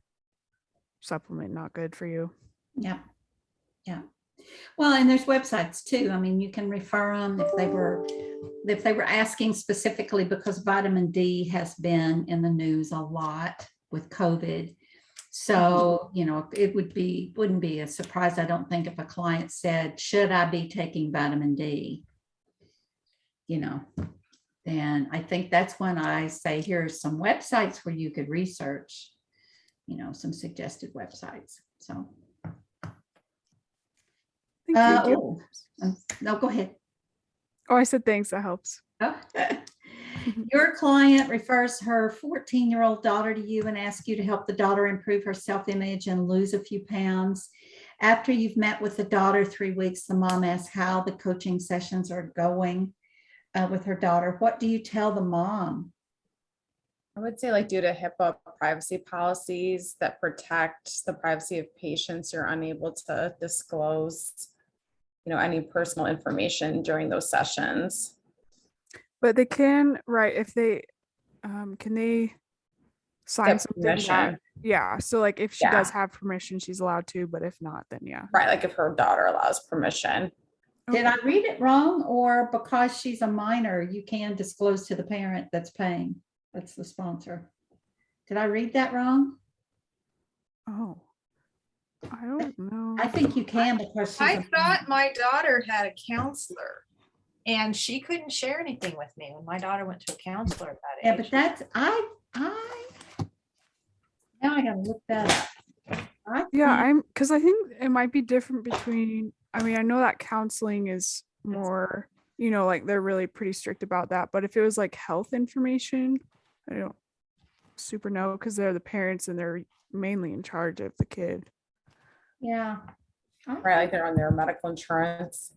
supplement not good for you. Yeah. Yeah. Well, and there's websites too. I mean, you can refer them if they were asking specifically, because vitamin D has been in the news a lot with COVID. So, you know, it wouldn't be a surprise, I don't think, if a client said, should I be taking vitamin D? You know, then I think that's when I say, here's some websites where you could research, you know, some suggested websites. So. Thank you. No, go ahead. Oh, I said thanks. That helps. Oh. Your client refers her 14-year-old daughter to you and asks you to help the daughter improve her self-image and lose a few pounds. After you've met with the daughter 3 weeks, the mom asks how the coaching sessions are going with her daughter. What do you tell the mom? I would say, like, due to HIPAA privacy policies that protect the privacy of patients, you're unable to disclose, you know, any personal information during those sessions. But they can, right? If they can they sign Get something permission. yeah. So like if she Yeah. does have permission, she's allowed to, but if not, then yeah. Right, like if her daughter allows permission. Did I read it wrong, or because she's a minor, you can disclose to the parent that's paying? That's the sponsor. Did I read that wrong? Oh, I don't know. I think you can, because she's I thought my daughter had a counselor and she couldn't share anything with me when my daughter went to a counselor at that age. yeah, but that's now I gotta look that up. Yeah, because I think it might be different between, I mean, I know that counseling is more, you know, like they're really pretty strict about that. But if it was like health information, I don't super know, because they're the parents and they're mainly in charge of the kid. Yeah. Right, like they're on their medical insurance.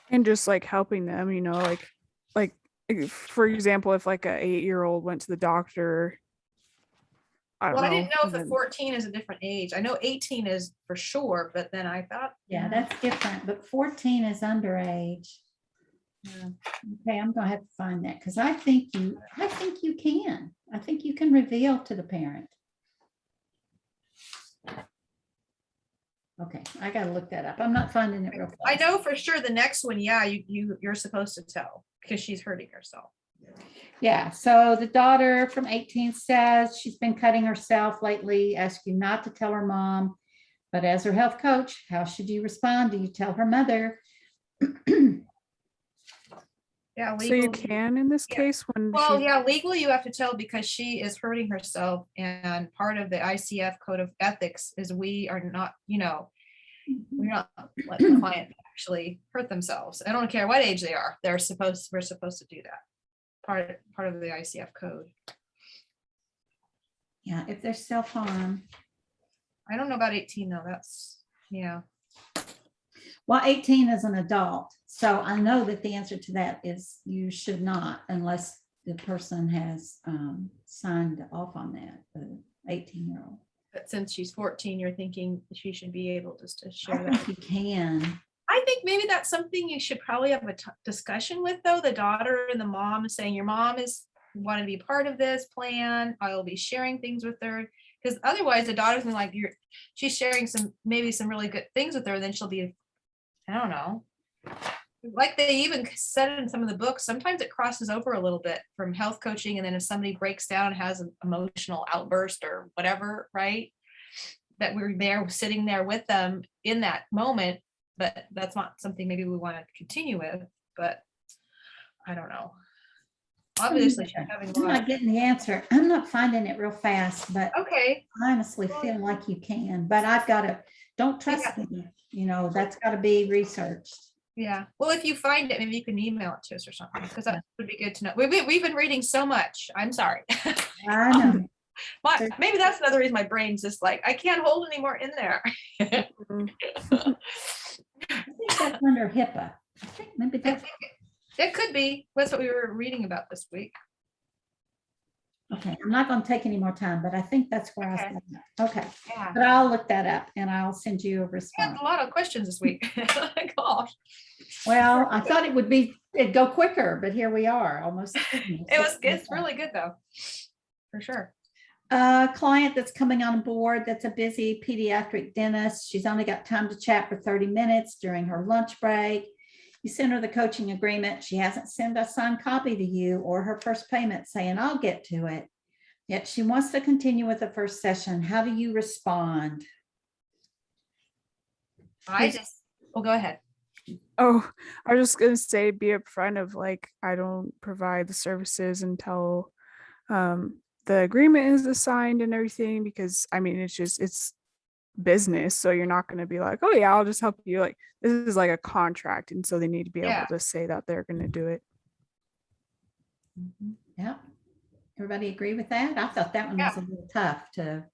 And just like helping them, you know, like for example, if like a 8-year-old went to the doctor, I don't Well, know. I didn't know if and the then- 14 is a different age. I know 18 is for sure, but then I thought. Yeah, that's different, but 14 is underage. Yeah. Okay, I'm gonna have to find that, because I think you can. I think you can reveal to the parent. Okay, I gotta look that up. I'm not finding it real fast. I know for sure the next one, yeah, you're supposed to tell because she's hurting herself. Yeah, so the daughter from 18 says she's been cutting herself lately, asks you not to tell her mom, but as her health coach, how should you respond? Do you tell her mother? Yeah, So you legal. can in this Yeah. case when Well, she, yeah, legally you have to tell because she is hurting herself, and part of the ICF code of ethics is we are not, you know, We're not letting the client actually hurt themselves. I don't care what age they are. We're supposed to do that. Part of the ICF code. Yeah, if there's self-harm. I don't know about 18 though. That's, yeah. Well, 18 is an adult. So I know that the answer to that is you should not, unless the person has signed off on that, the 18-year-old. But since she's 14, you're thinking she should be able just to I share that. think you can. I think maybe that's something you should probably have a discussion with, though, the daughter and the mom, saying your mom is want to be part of this plan. I will be sharing things with her, because otherwise the daughter's gonna like, she's sharing maybe some really good things with her, then she'll be, I don't know. Like they even said in some of the books, sometimes it crosses over a little bit from health coaching, and then if somebody breaks down and has an emotional outburst or whatever, right? That we're there sitting there with them in that moment, but that's not something maybe we want to continue with, but I don't know. Obviously, she's having I'm not getting the answer. I'm not finding it real fast, but okay. I honestly feel like you can, but I've got to, don't trust me. You know, that's got to be researched. Yeah. Well, if you find it, maybe you can email it to us or something, because that would be good to know. We've been reading so much. I'm sorry. I know. Maybe that's another reason my brain's just like, I can't hold any more in there. I think that's under HIPAA. I think maybe that's It could be. That's what we were reading about this week. okay. I'm not going to take any more time, but I think that's where I said that. Okay. Yeah. But I'll look that up and I'll send you a We had response. a lot of questions this week. Gosh. Well, I thought it'd go quicker, but here we are almost. It's really good though. For sure. A client that's coming on board, that's a busy pediatric dentist. She's only got time to chat for 30 minutes during her lunch break. You send her the coaching agreement. She hasn't sent a signed copy to you or her first payment saying, I'll get to it. Yet she wants to continue with the first session. How do you respond? Go ahead. Oh, I was just gonna say, be upfront of like, I don't provide the services until the agreement is assigned and everything, because I mean, it's business. So you're not gonna be like, oh yeah, I'll just help you. Like, this is like a contract. And so they need to be able to say that they're gonna do it. Yeah. Everybody agree with that? I thought that one was a little tough to,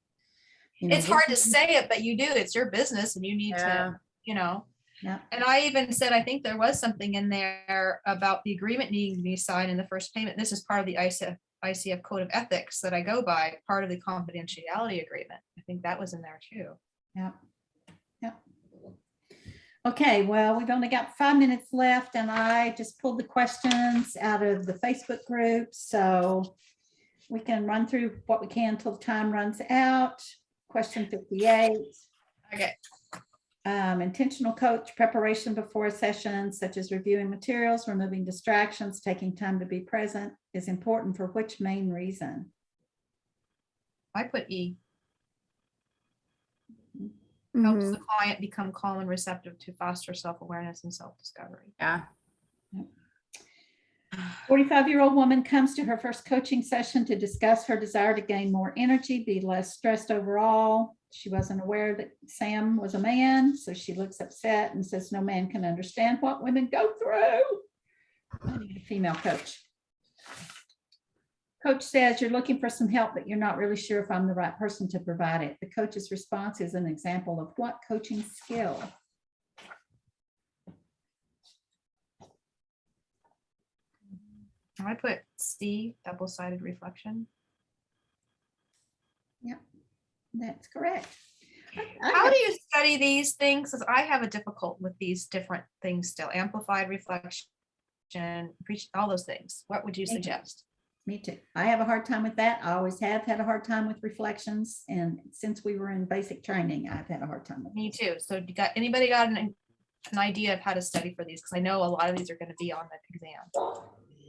it's hard to say it, but you do. It's your business and you need to, Yeah. And I even said, I think there was something in there about the agreement needing to be signed in the first payment. This is part of the ICF Code of Ethics that I go by, part of the confidentiality agreement. I think that was in there too. Yeah. Okay, well, we've only got 5 minutes left and I just pulled the questions out of the Facebook group. So we can run through what we can until time runs out. Question 58. Okay. Intentional coach preparation before a session, such as reviewing materials, removing distractions, taking time to be present, is important for which main reason? I put E. Mhm. Helps the client become calm and receptive to foster self-awareness and self-discovery. Yeah. 45-year-old woman comes to her first coaching session to discuss her desire to gain more energy, be less stressed overall. She wasn't aware that Sam was a man, so she looks upset and says, no man can understand what women go through. I need a female coach. Coach says, you're looking for some help, but you're not really sure if I'm the right person to provide it. The coach's response is an example of what coaching skill? I put C, double-sided reflection. Yep, that's correct. How do you study these things? Because I have a difficult with these different things still. Amplified reflection, all those things. What would you suggest? Me too. I have a hard time with that. I always have had a hard time with reflections. And since we were in basic training, I've had a hard time with Me too. So anybody got an idea of how to study for these? Because I know a lot of these are going to be on the exam.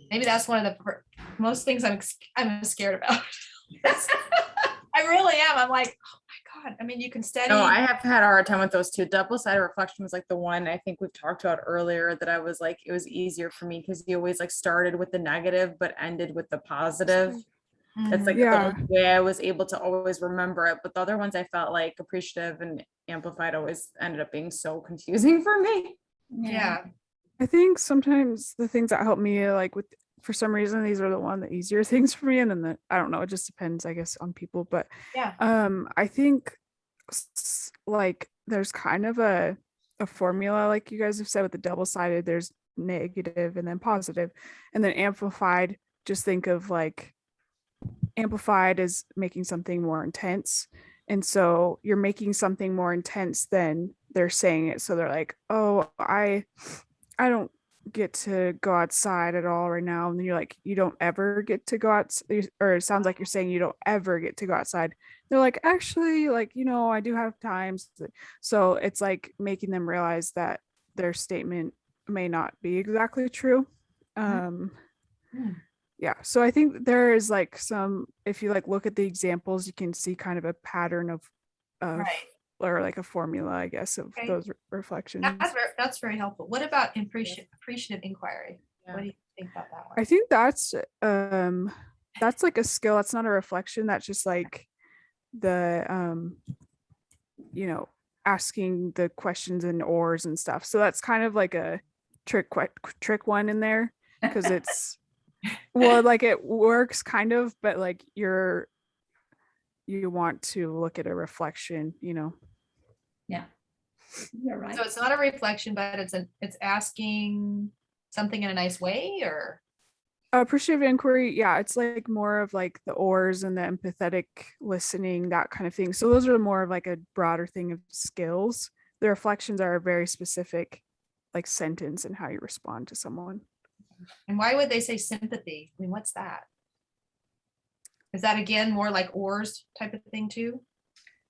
Maybe that's one of the most things I'm scared about. I really am. I'm like, oh my God. I mean, you can study. No, I have had a hard time with those two. Double-sided reflection was like the one I think we've talked about earlier that I was like, it was easier for me because you always like started with the negative but ended with the positive. That's like the only way I was able to always remember it. But the other ones I felt like appreciative and amplified always ended up being so confusing for me. Yeah. I think sometimes the things that help me, like with, for some reason, these are the easier things for me. And then I don't know, it just depends, I guess, on people. But Yeah. I think like there's kind of a formula, like you guys have said, with the double-sided, there's negative and then positive, and then amplified. Just think of like amplified as making something more intense. And so you're making something more intense than they're saying it. So they're like, oh, I don't get to go outside at all right now. And then you're like, you don't ever get to go out, or it sounds like you're saying you don't ever get to go outside. They're like, actually, like, I do have times. So it's like making them realize that their statement may not be exactly true. Yeah, so I think there is like some, if you like look at the examples, you can see kind of a pattern of Right. or like a formula, I guess, of Okay. those reflections. That's very helpful. What about appreciative inquiry? Yeah. What do you think about that one? I think that's like a skill. That's not a reflection. That's just like the asking the questions and ors and stuff. So that's kind of like a trick one in there, because it's well, like it works kind of, but like you want to look at a reflection, Yeah, you're right. So it's not a reflection, but it's asking something in a nice way, or appreciative inquiry. Yeah, it's like more of like the ors and the empathetic listening, that kind of thing. So those are more of like a broader thing of skills. The reflections are a very specific like sentence and how you respond to someone. and why would they say sympathy? I mean, what's that? Is that again more like ors type of thing too?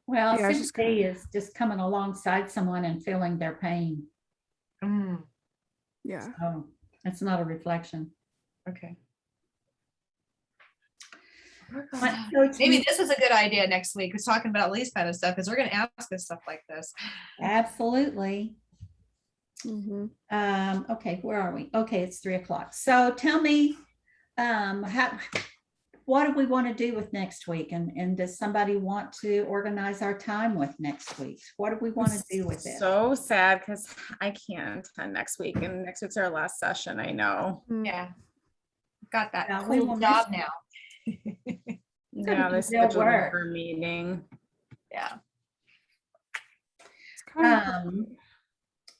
Well, Yeah, it's just sympathy is just coming alongside someone and feeling their pain. Yeah. So it's not a reflection. Okay. Maybe this is a good idea next week. We're talking about these kind of stuff because we're going to ask us stuff like this. Absolutely. Okay, where are we? Okay, it's 3:00. So tell me, what do we want to do with next week? And does somebody want to organize our time with next week? What do we want to do with it? So sad because I can't attend next week, and next week's our last session. I know. Yeah. Got that Yeah, we cool will job miss now. Yeah, be this real scheduled work. for a meeting. Yeah. It's kind of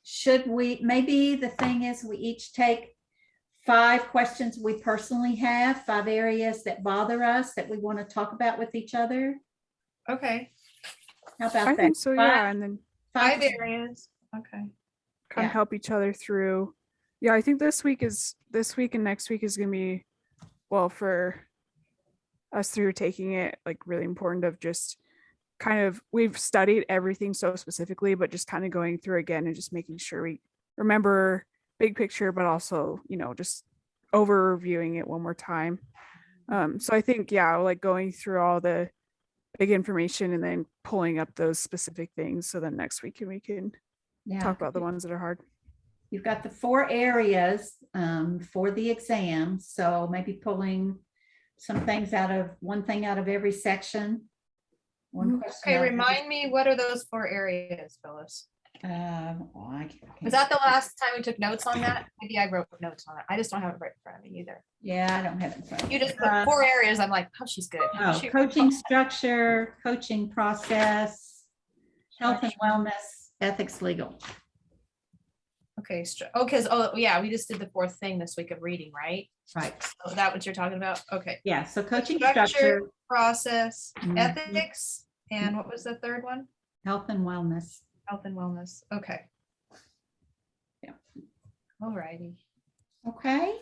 Should we, maybe the thing is we each take 5 questions we personally have, 5 areas that bother us that we want to talk about with each other. Okay. How about I that? think so, yeah. And then 5 areas. Okay. kind of help each other through. Yeah, I think this week and next week is gonna be, well, for us through taking it, like really important of just kind of, we've studied everything so specifically, but just kind of going through again and just making sure we remember big picture, but also, just over reviewing it one more time. So I think, yeah, like going through all the big information and then pulling up those specific things. So then next week we can talk about the ones that are hard. You've got the 4 areas for the exam. So maybe pulling some things one thing out of every section. One question. Okay, remind me, what are those 4 areas, Phyllis? Was that the last time we took notes on that? Maybe I wrote notes on it. I just don't have it right in front of me either. Yeah, I don't have it in front of me. You just put 4 areas. I'm like, oh, she's good. Coaching structure, coaching process, health and wellness, ethics, legal. Okay. Yeah, we just did the 4th thing this week of reading, right? Right. So is that what you're talking about? Okay. Yeah. So coaching structure, process, Mhm. ethics, and what was the 3rd one? health and wellness. Health and wellness. Okay. Yeah. All righty. Okay.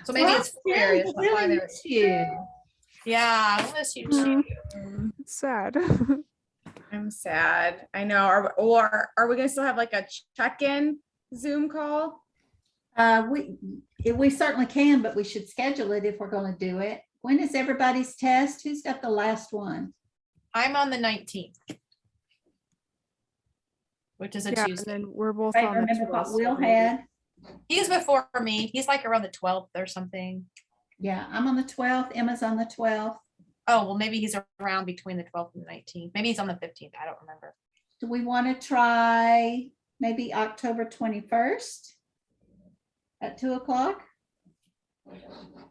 So maybe it's 4 areas. But 5 areas. Miss you. Yeah, I miss you too. It's sad. I'm sad. I know. Are we gonna still have like a check-in Zoom call? We certainly can, but we should schedule it if we're going to do it. When is everybody's test? Who's got the last one? I'm on the 19th, which is a Yeah, and Tuesday. then we're both I on the remember what 12th, Will so had. He's before me. He's like around the 12th or something. Yeah, I'm on the 12th. Emma's on the 12th. Oh, well, maybe he's around between the 12th and the 19th. Maybe he's on the 15th. I don't remember. do we want to try maybe October 21st at 2:00?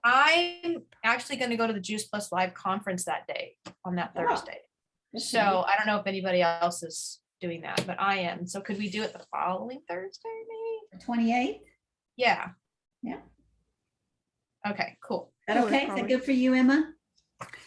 I'm actually going to go to the Juice Plus Live conference that day on that Oh, Thursday. good for So I don't know if anybody else is doing that, but I am. So could we do it the following Thursday, maybe? The 28th? Yeah. Yeah. Okay, cool. Is that Sure, okay? Is that probably. good for you, Emma?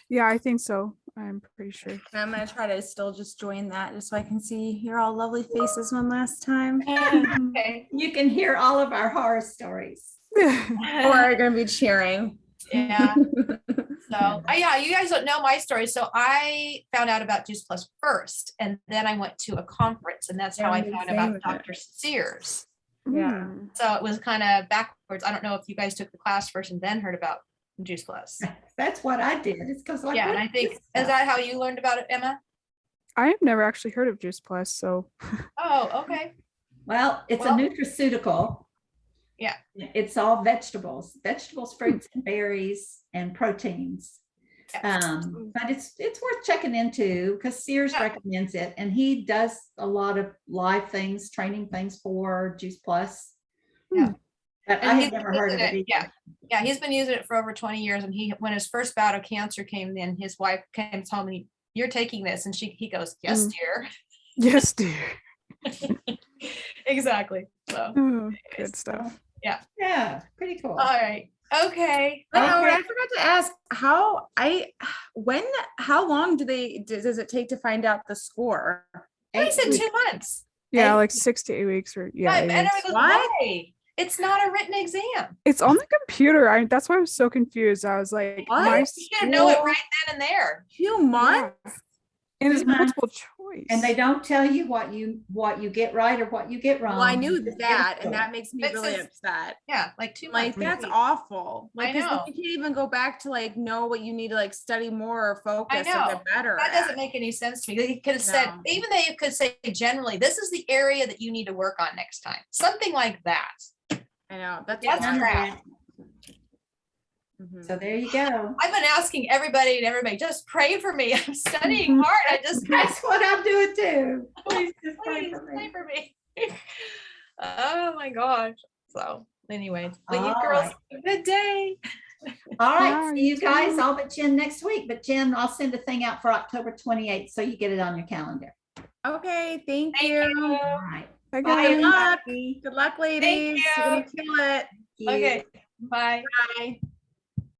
Yeah, I think so. I'm pretty sure. And I'm gonna try to still just join that just so I can see your all lovely faces one last time. Okay. You can hear all of our horror stories. Or are you gonna be cheering? Yeah. So, yeah, you guys don't know my story. So I found out about Juice Plus first, and then I went to a conference, and that's how I Yeah, found same about with it. Dr. Sears. Yeah. Mm. So it was kind of backwards. I don't know if you guys took the class first and then heard about Juice Plus. That's what I did. It's because like, Yeah, and what I think, this is stuff? that how you learned about it, Emma? I have never actually heard of Juice Plus, so Oh, okay. Well, it's a Well- nutraceutical. Yeah. It's all vegetables, fruits, and berries, and proteins. Yeah. But it's worth checking into because Sears Yeah. recommends it, and he does a lot of live things, training things for Juice Plus. Yeah. But And I he's had never been heard of using it it, yeah. either. Yeah, he's been using it for over 20 years. And when his first bout of cancer came in, his wife came to me, "You're taking this." And he goes, "Yes, dear." yes, dear. Exactly. So, Oh, good stuff. Yeah, pretty cool. all right. Okay. Wait, oh, Okay. I forgot to ask how long does it take to find out the score? I said 8 2 months. Yeah, Eight like 6 to 8 weeks, or yeah. And 8 everybody weeks. goes, What? "Why? It's not a written exam." It's on the computer. That's why I was so confused. I was like, What? my You should know it school- right then and there. 2 months? and it's 2 months. multiple choice. And they don't tell you what you get right or what you get wrong. Well, I knew You just get that, it. and that makes me It really says- upset. Yeah, like 2 Like months. that's awful. Like, I 'cause then know. you can't even go back to like know what you need to like study more or focus or know. get better. That at. doesn't make any sense to me. They could have said, No. even they could say generally, this is the area that you need to work on next time. Something like that. I know that's That's None of crap. that. Mhm. So there you go. I've been asking everybody, just pray for me. I'm studying hard. That's what I'm doing too. Please just pray Please for me. pray for me. Oh my gosh. So anyways, well, you All girls, right. have a good day. All right, Yeah, see you you guys. too. I'll bet Jen next week, but Jen, I'll send a thing out for October 28th so you get it on your calendar. Okay, thank Thank you. you. All right. Bye, Bye, guys. Good luck. everybody. Good luck, ladies. You're gonna you. kill it. Thank you. Okay. Bye. Bye.